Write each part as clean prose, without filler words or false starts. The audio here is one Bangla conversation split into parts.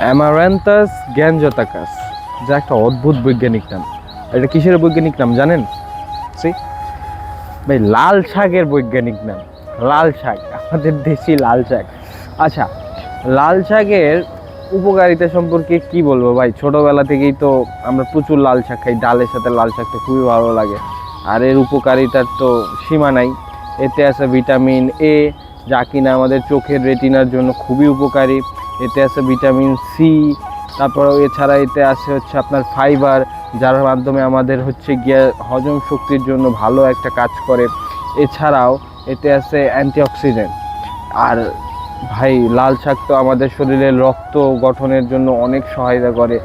অ্যামারান্থাস গ্যাঞ্জোটাকাস, যা একটা অদ্ভুত বৈজ্ঞানিক নাম। এটা কিসের বৈজ্ঞানিক নাম জানেন? ভাই, লাল শাকের বৈজ্ঞানিক নাম। লাল শাক, আমাদের দেশি লাল শাক। আচ্ছা, লাল শাকের উপকারিতা সম্পর্কে কি বলবো ভাই, ছোটবেলা থেকেই তো আমরা প্রচুর লাল শাক খাই, ডালের সাথে লাল শাকটা খুবই ভালো লাগে। আর এর উপকারিতার তো সীমা নাই। এতে আছে ভিটামিন এ, যা কিনা আমাদের চোখের রেটিনার জন্য খুবই উপকারী। এতে আছে ভিটামিন সি, তারপরেও এছাড়া এতে আছে হচ্ছে আপনার ফাইবার, যার মাধ্যমে আমাদের হচ্ছে গিয়ে হজম শক্তির জন্য ভালো একটা কাজ করে। এছাড়াও এতে আছে অ্যান্টিঅক্সিডেন্ট। আর ভাই, লাল শাক তো আমাদের শরীরের রক্ত গঠনের জন্য অনেক সহায়তা করে।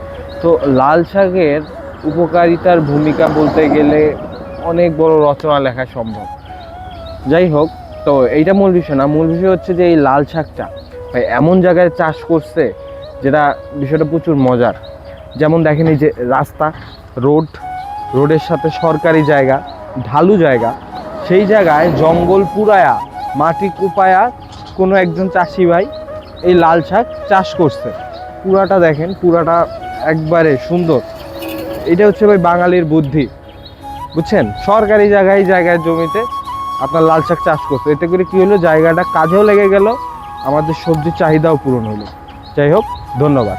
তো লাল শাকের উপকারিতার ভূমিকা বলতে গেলে অনেক বড় রচনা লেখা সম্ভব। যাই হোক, তো এইটা মূল বিষয় না। মূল বিষয় হচ্ছে যে এই লাল শাকটা ভাই এমন জায়গায় চাষ করছে যেটা বিষয়টা প্রচুর মজার। যেমন দেখেন, এই যে রাস্তা, রোডের সাথে সরকারি জায়গা, ঢালু জায়গা, সেই জায়গায় জঙ্গল পুরায়া, মাটি কুপায়া কোনো একজন চাষি ভাই এই লাল শাক চাষ করছে। পুরাটা দেখেন, পুরাটা একবারে সুন্দর। এটা হচ্ছে ভাই বাঙালির বুদ্ধি, বুঝছেন? সরকারি জায়গায় জমিতে আপনার লাল শাক চাষ করছে। এতে করে কী হলো, জায়গাটা কাজেও লেগে গেল, আমাদের সবজির চাহিদাও পূরণ হলো। যাই হোক, ধন্যবাদ।